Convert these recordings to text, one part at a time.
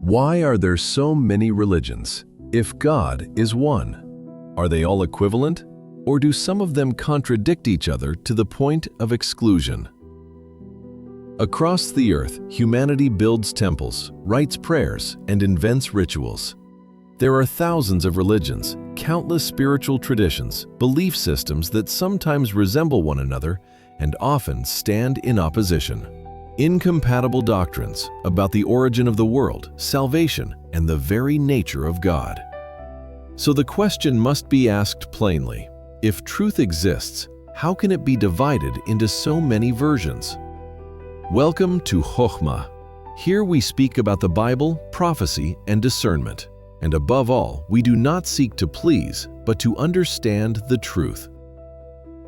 Why are there so many religions? If God is one, are they all equivalent? Or do some of them contradict each other to the point of exclusion? Across the earth, humanity builds temples, writes prayers, and invents rituals. There are thousands of religions, countless spiritual traditions, belief systems that sometimes resemble one another and often stand in opposition. Incompatible doctrines about the origin of the world, salvation, and the very nature of God. So the question must be asked plainly: if truth exists, how can it be divided into so many versions? Welcome to Hokhmah. Here we speak about the Bible, prophecy, and discernment. And above all, we do not seek to please, but to understand the truth.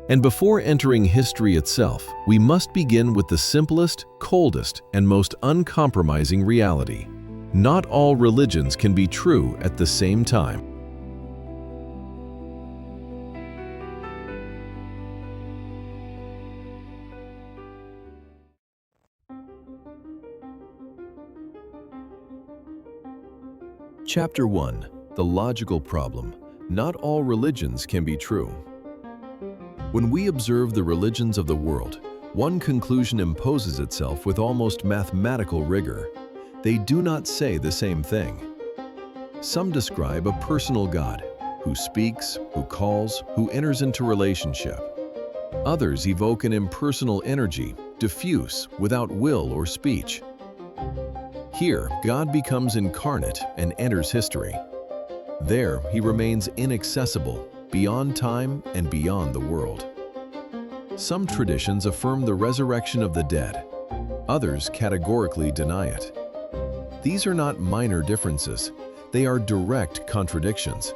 And before entering history itself, we must begin with the simplest, coldest, and most uncompromising reality. Not all religions can be true at the same time. Chapter 1. The logical problem. Not all religions can be true. When we observe the religions of the world, one conclusion imposes itself with almost mathematical rigor. They do not say the same thing. Some describe a personal God, who speaks, who calls, who enters into relationship. Others evoke an impersonal energy, diffuse, without will or speech. Here, God becomes incarnate and enters history. There, he remains inaccessible, beyond time and beyond the world. Some traditions affirm the resurrection of the dead. Others categorically deny it. These are not minor differences. They are direct contradictions.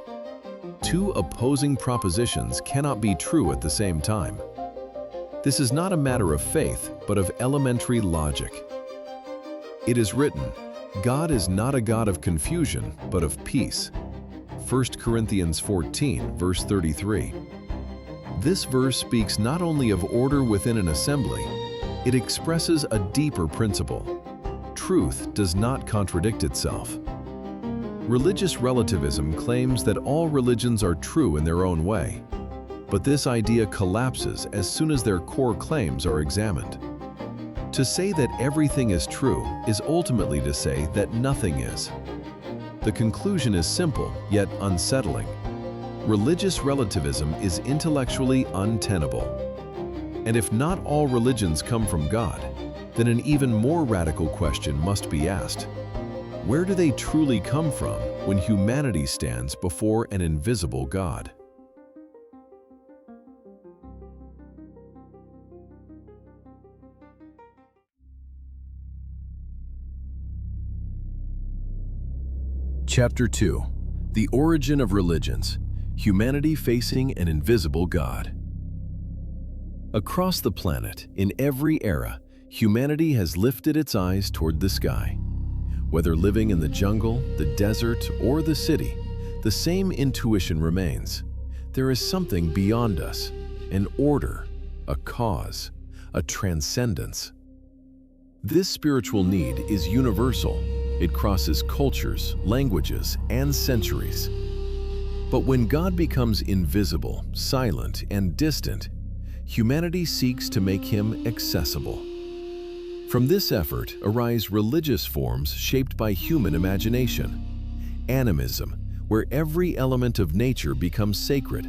Two opposing propositions cannot be true at the same time. This is not a matter of faith, but of elementary logic. It is written, God is not a God of confusion, but of peace. 1 Corinthians 14, verse 33. This verse speaks not only of order within an assembly, it expresses a deeper principle. Truth does not contradict itself. Religious relativism claims that all religions are true in their own way, but this idea collapses as soon as their core claims are examined. To say that everything is true is ultimately to say that nothing is. The conclusion is simple, yet unsettling. Religious relativism is intellectually untenable. And if not all religions come from God, then an even more radical question must be asked. Where do they truly come from when humanity stands before an invisible God? Chapter 2. The Origin of Religions. Humanity facing an invisible God. Across the planet, in every era, humanity has lifted its eyes toward the sky. Whether living in the jungle, the desert, or the city, the same intuition remains. There is something beyond us, an order, a cause, a transcendence. This spiritual need is universal. It crosses cultures, languages, and centuries. But when God becomes invisible, silent, and distant, humanity seeks to make him accessible. From this effort arise religious forms shaped by human imagination. Animism, where every element of nature becomes sacred.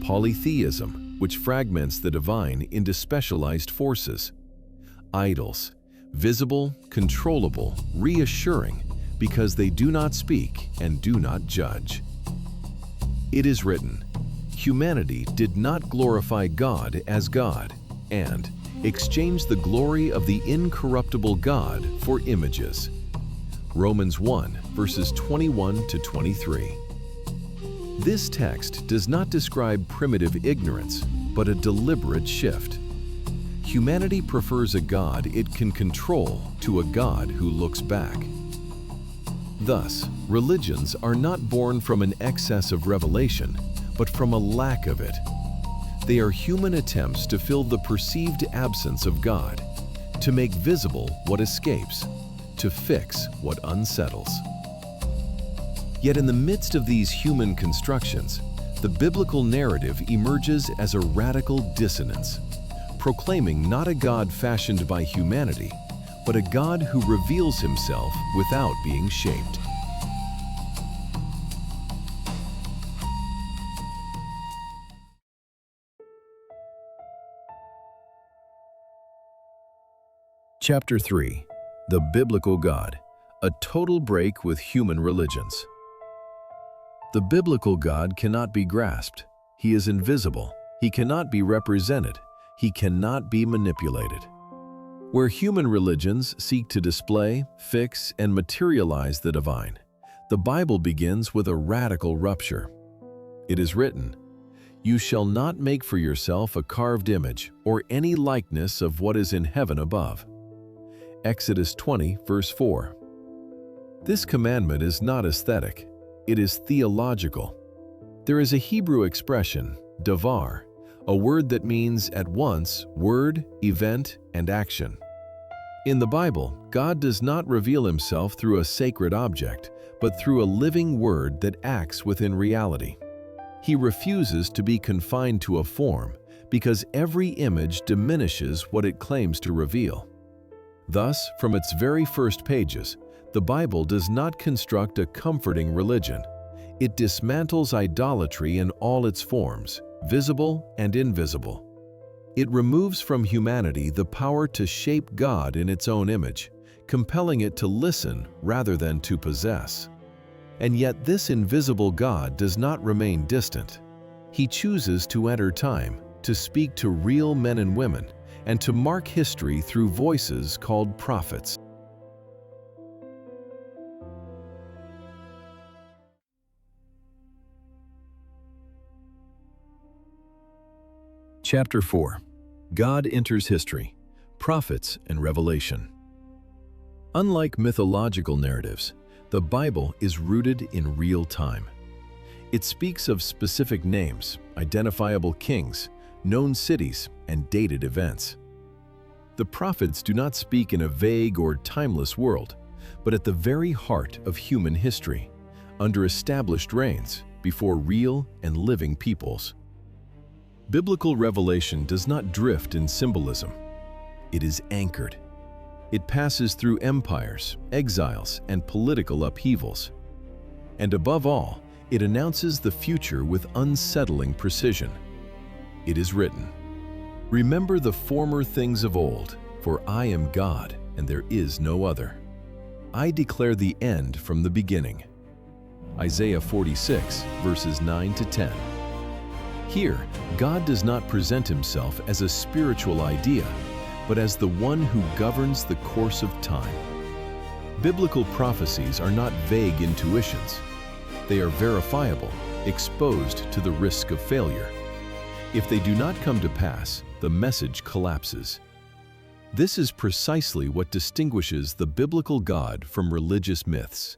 Polytheism, which fragments the divine into specialized forces. Idols, visible, controllable, reassuring, because they do not speak and do not judge. It is written, humanity did not glorify God as God, and exchanged the glory of the incorruptible God for images. Romans 1, verses 21 to 23. This text does not describe primitive ignorance, but a deliberate shift. Humanity prefers a God it can control to a God who looks back. Thus, religions are not born from an excess of revelation, but from a lack of it. They are human attempts to fill the perceived absence of God, to make visible what escapes, to fix what unsettles. Yet in the midst of these human constructions, the biblical narrative emerges as a radical dissonance, proclaiming not a God fashioned by humanity, but a God who reveals himself without being shaped. Chapter 3. The Biblical God, a total break with human religions. The biblical God cannot be grasped. He is invisible. He cannot be represented. He cannot be manipulated. Where human religions seek to display, fix, and materialize the divine, the Bible begins with a radical rupture. It is written, "You shall not make for yourself a carved image or any likeness of what is in heaven above." Exodus 20, verse 4. This commandment is not aesthetic. It is theological. There is a Hebrew expression, davar, a word that means at once word, event, and action. In the Bible, God does not reveal himself through a sacred object, but through a living word that acts within reality. He refuses to be confined to a form because every image diminishes what it claims to reveal. Thus, from its very first pages, the Bible does not construct a comforting religion. It dismantles idolatry in all its forms, visible and invisible. It removes from humanity the power to shape God in its own image, compelling it to listen rather than to possess. And yet this invisible God does not remain distant. He chooses to enter time, to speak to real men and women, and to mark history through voices called prophets. Chapter 4. God enters history, prophets and revelation. Unlike mythological narratives, the Bible is rooted in real time. It speaks of specific names, identifiable kings, known cities, and dated events. The prophets do not speak in a vague or timeless world, but at the very heart of human history, under established reigns, before real and living peoples. Biblical revelation does not drift in symbolism. It is anchored. It passes through empires, exiles, and political upheavals. And above all, it announces the future with unsettling precision. It is written, "Remember the former things of old, for I am God, and there is no other. I declare the end from the beginning." Isaiah 46, verses 9 to 10. Here, God does not present himself as a spiritual idea, but as the one who governs the course of time. Biblical prophecies are not vague intuitions. They are verifiable, exposed to the risk of failure. If they do not come to pass, the message collapses. This is precisely what distinguishes the biblical God from religious myths.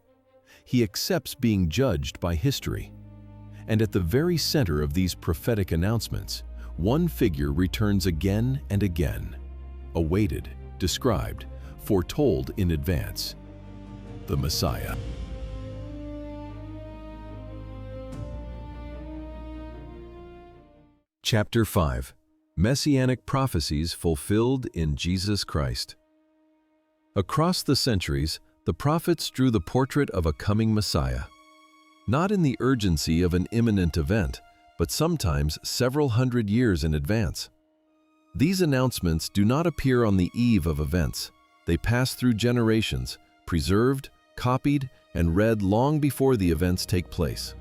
He accepts being judged by history. And at the very center of these prophetic announcements, one figure returns again and again, awaited, described, foretold in advance: the Messiah. Chapter 5. Messianic prophecies fulfilled in Jesus Christ. Across the centuries, the prophets drew the portrait of a coming Messiah, not in the urgency of an imminent event, but sometimes several hundred years in advance. These announcements do not appear on the eve of events. They pass through generations, preserved, copied, and read long before the events take place.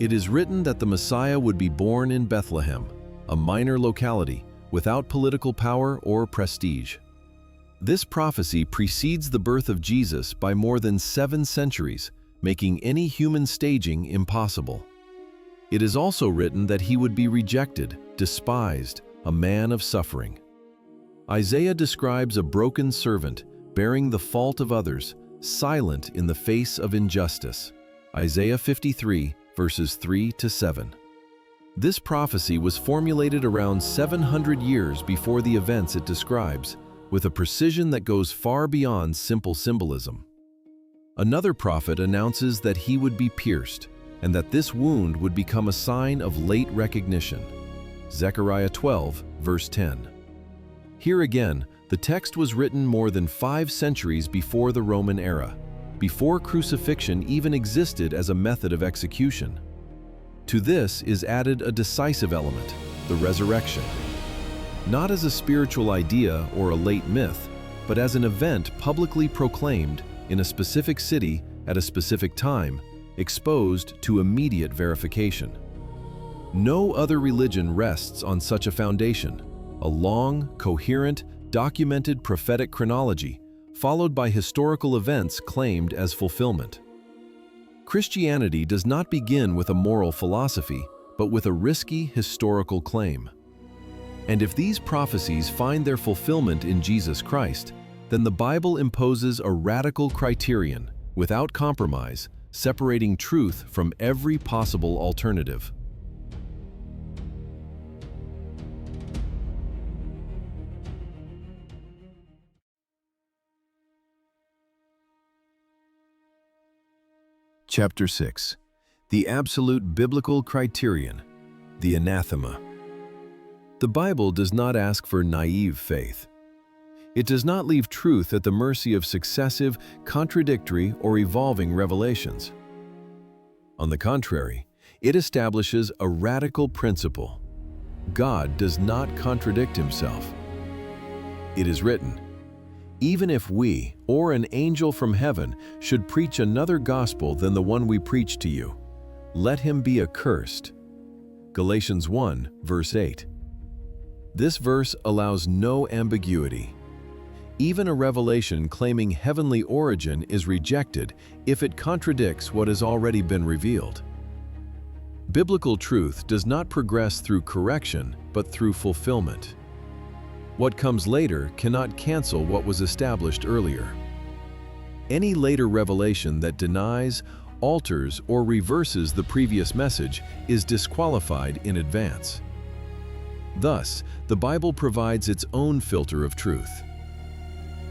It is written that the Messiah would be born in Bethlehem, a minor locality, without political power or prestige. This prophecy precedes the birth of Jesus by more than 7 centuries, making any human staging impossible. It is also written that he would be rejected, despised, a man of suffering. Isaiah describes a broken servant bearing the fault of others, silent in the face of injustice. Isaiah 53, verses 3 to 7. This prophecy was formulated around 700 years before the events it describes, with a precision that goes far beyond simple symbolism. Another prophet announces that he would be pierced, and that this wound would become a sign of late recognition. Zechariah 12, verse 10. Here again, the text was written more than 5 centuries before the Roman era, before crucifixion even existed as a method of execution. To this is added a decisive element, the resurrection. Not as a spiritual idea or a late myth, but as an event publicly proclaimed in a specific city at a specific time, exposed to immediate verification. No other religion rests on such a foundation, a long, coherent, documented prophetic chronology, followed by historical events claimed as fulfillment. Christianity does not begin with a moral philosophy, but with a risky historical claim. And if these prophecies find their fulfillment in Jesus Christ, then the Bible imposes a radical criterion, without compromise, separating truth from every possible alternative. Chapter 6. The absolute biblical criterion, the anathema. The Bible does not ask for naive faith. It does not leave truth at the mercy of successive, contradictory, or evolving revelations. On the contrary, it establishes a radical principle. God does not contradict himself. It is written, "Even if we, or an angel from heaven, should preach another gospel than the one we preach to you, let him be accursed." Galatians 1, verse 8. This verse allows no ambiguity. Even a revelation claiming heavenly origin is rejected if it contradicts what has already been revealed. Biblical truth does not progress through correction, but through fulfillment. What comes later cannot cancel what was established earlier. Any later revelation that denies, alters, or reverses the previous message is disqualified in advance. Thus, the Bible provides its own filter of truth.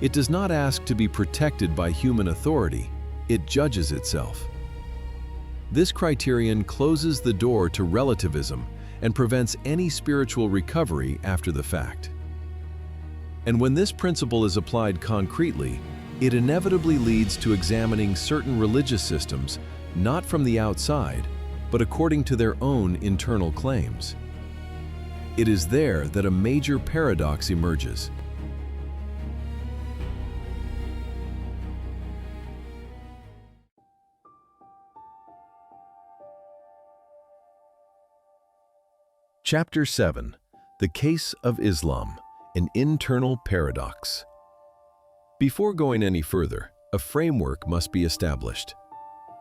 It does not ask to be protected by human authority, it judges itself. This criterion closes the door to relativism and prevents any spiritual recovery after the fact. And when this principle is applied concretely, it inevitably leads to examining certain religious systems not from the outside, but according to their own internal claims. It is there that a major paradox emerges. Chapter 7. The Case of Islam, an Internal Paradox. Before going any further, a framework must be established.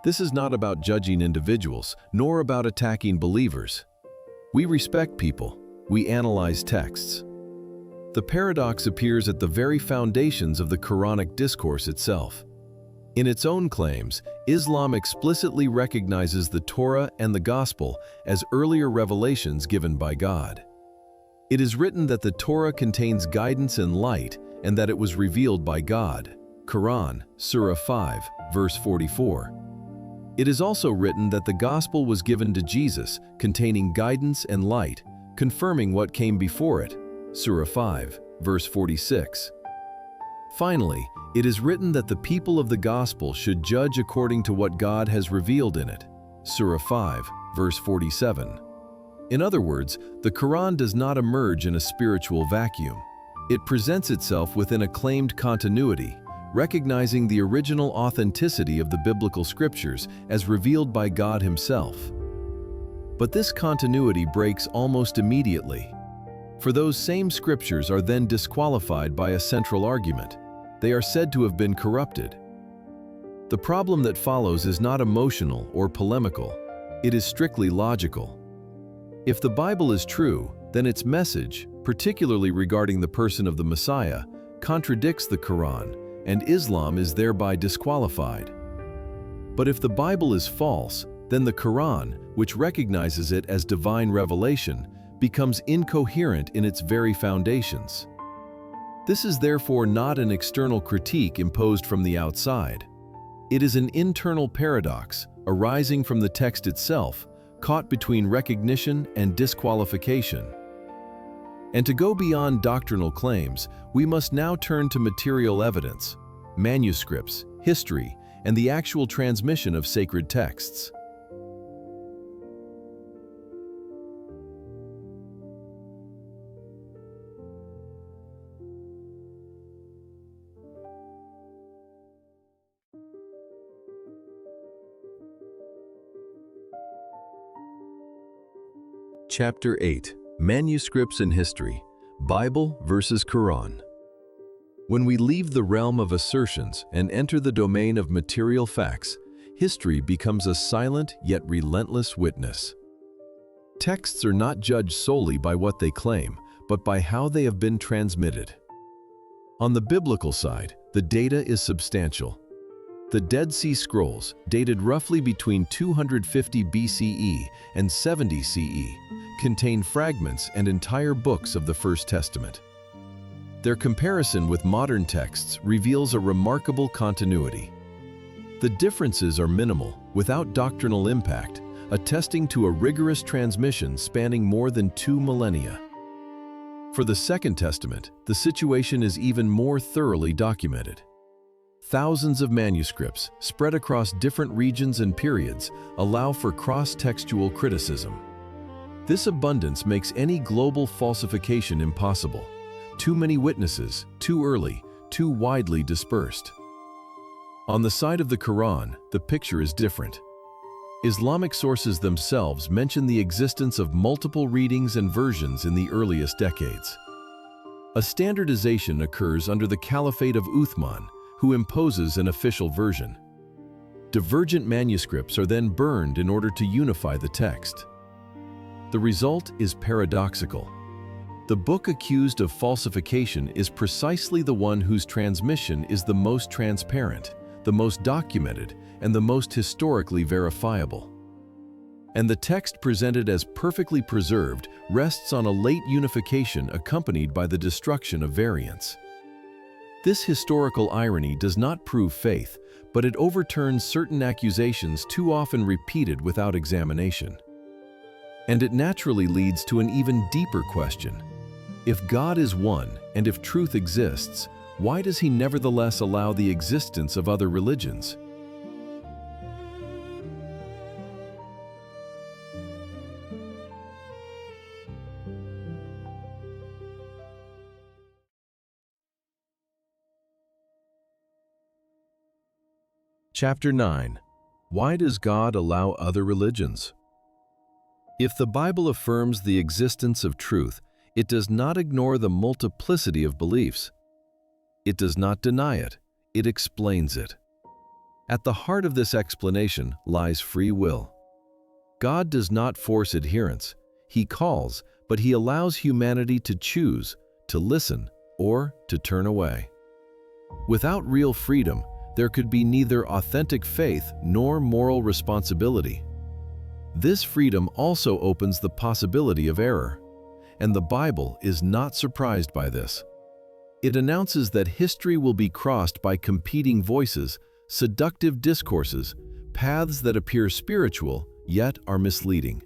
This is not about judging individuals, nor about attacking believers. We respect people. We analyze texts. The paradox appears at the very foundations of the Quranic discourse itself. In its own claims, Islam explicitly recognizes the Torah and the Gospel as earlier revelations given by God. It is written that the Torah contains guidance and light, and that it was revealed by God. Quran, Surah 5, verse 44. It is also written that the Gospel was given to Jesus, containing guidance and light, confirming what came before it. Surah 5, verse 46. Finally, it is written that the people of the Gospel should judge according to what God has revealed in it. Surah 5, verse 47. In other words, the Quran does not emerge in a spiritual vacuum. It presents itself within a claimed continuity, recognizing the original authenticity of the biblical scriptures as revealed by God himself. But this continuity breaks almost immediately. For those same scriptures are then disqualified by a central argument. They are said to have been corrupted. The problem that follows is not emotional or polemical. It is strictly logical. If the Bible is true, then its message, particularly regarding the person of the Messiah, contradicts the Quran, and Islam is thereby disqualified. But if the Bible is false, then the Quran, which recognizes it as divine revelation, becomes incoherent in its very foundations. This is therefore not an external critique imposed from the outside. It is an internal paradox arising from the text itself, caught between recognition and disqualification. And to go beyond doctrinal claims, we must now turn to material evidence, manuscripts, history, and the actual transmission of sacred texts. Chapter 8. Manuscripts in History, Bible versus Quran. When we leave the realm of assertions and enter the domain of material facts, history becomes a silent yet relentless witness. Texts are not judged solely by what they claim, but by how they have been transmitted. On the biblical side, the data is substantial. The Dead Sea Scrolls, dated roughly between 250 BCE and 70 CE, contain fragments and entire books of the First Testament. Their comparison with modern texts reveals a remarkable continuity. The differences are minimal, without doctrinal impact, attesting to a rigorous transmission spanning more than 2 millennia. For the Second Testament, the situation is even more thoroughly documented. Thousands of manuscripts, spread across different regions and periods, allow for cross-textual criticism. This abundance makes any global falsification impossible. Too many witnesses, too early, too widely dispersed. On the side of the Quran, the picture is different. Islamic sources themselves mention the existence of multiple readings and versions in the earliest decades. A standardization occurs under the Caliphate of Uthman, who imposes an official version. Divergent manuscripts are then burned in order to unify the text. The result is paradoxical. The book accused of falsification is precisely the one whose transmission is the most transparent, the most documented, and the most historically verifiable. And the text presented as perfectly preserved rests on a late unification accompanied by the destruction of variants. This historical irony does not prove faith, but it overturns certain accusations too often repeated without examination. And it naturally leads to an even deeper question. If God is one, and if truth exists, why does He nevertheless allow the existence of other religions? Chapter 9. Why does God allow other religions? If the Bible affirms the existence of truth, it does not ignore the multiplicity of beliefs. It does not deny it, it explains it. At the heart of this explanation lies free will. God does not force adherence. He calls, but He allows humanity to choose, to listen, or to turn away. Without real freedom, there could be neither authentic faith nor moral responsibility. This freedom also opens the possibility of error, and the Bible is not surprised by this. It announces that history will be crossed by competing voices, seductive discourses, paths that appear spiritual yet are misleading.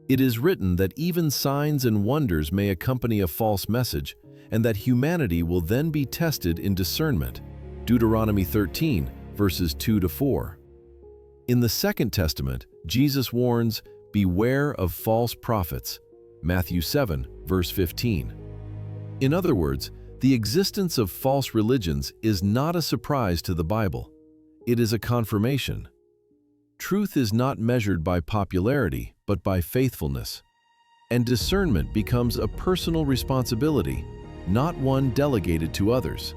It is written that even signs and wonders may accompany a false message, and that humanity will then be tested in discernment. Deuteronomy 13, verses 2-4. In the Second Testament, Jesus warns, "Beware of false prophets." Matthew 7, verse 15. In other words, the existence of false religions is not a surprise to the Bible. It is a confirmation. Truth is not measured by popularity, but by faithfulness. And discernment becomes a personal responsibility, not one delegated to others.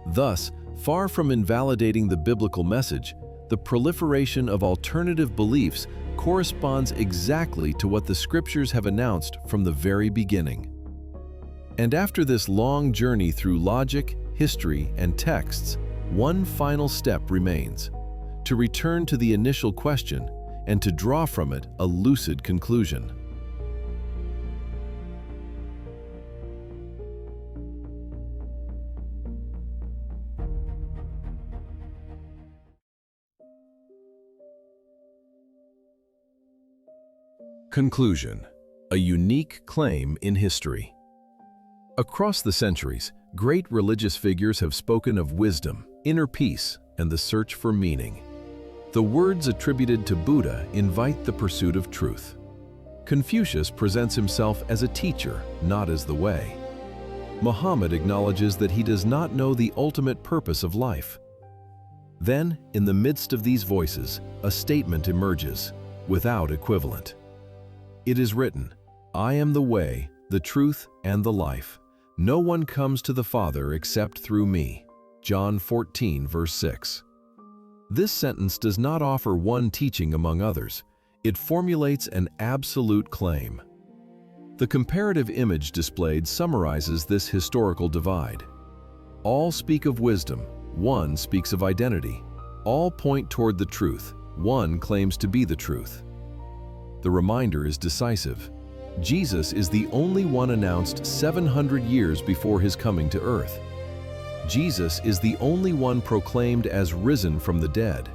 Thus, far from invalidating the biblical message, the proliferation of alternative beliefs corresponds exactly to what the Scriptures have announced from the very beginning. And after this long journey through logic, history, and texts, one final step remains: to return to the initial question and to draw from it a lucid conclusion. Conclusion: a unique claim in history. Across the centuries, great religious figures have spoken of wisdom, inner peace, and the search for meaning. The words attributed to Buddha invite the pursuit of truth. Confucius presents himself as a teacher, not as the way. Muhammad acknowledges that he does not know the ultimate purpose of life. Then, in the midst of these voices, a statement emerges, without equivalent. It is written, "I am the way, the truth, and the life. No one comes to the Father except through me." John 14, verse 6. This sentence does not offer one teaching among others. It formulates an absolute claim. The comparative image displayed summarizes this historical divide. All speak of wisdom, one speaks of identity. All point toward the truth, one claims to be the truth. The reminder is decisive. Jesus is the only one announced 700 years before his coming to earth. Jesus is the only one proclaimed as risen from the dead.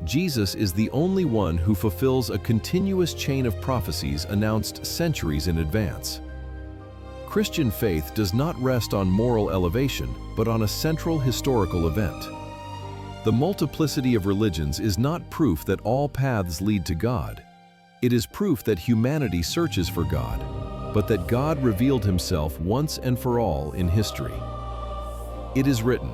Jesus is the only one who fulfills a continuous chain of prophecies announced centuries in advance. Christian faith does not rest on moral elevation, but on a central historical event. The multiplicity of religions is not proof that all paths lead to God. It is proof that humanity searches for God, but that God revealed himself once and for all in history. It is written,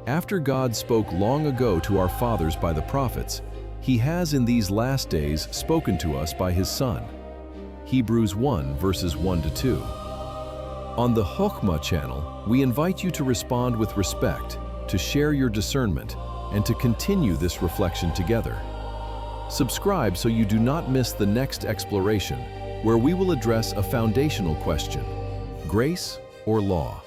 "After God spoke long ago to our fathers by the prophets, he has in these last days spoken to us by his Son." Hebrews 1, verses 1 to 2. On the Hokhmah channel, we invite you to respond with respect, to share your discernment, and to continue this reflection together. Subscribe so you do not miss the next exploration, where we will address a foundational question: grace or law?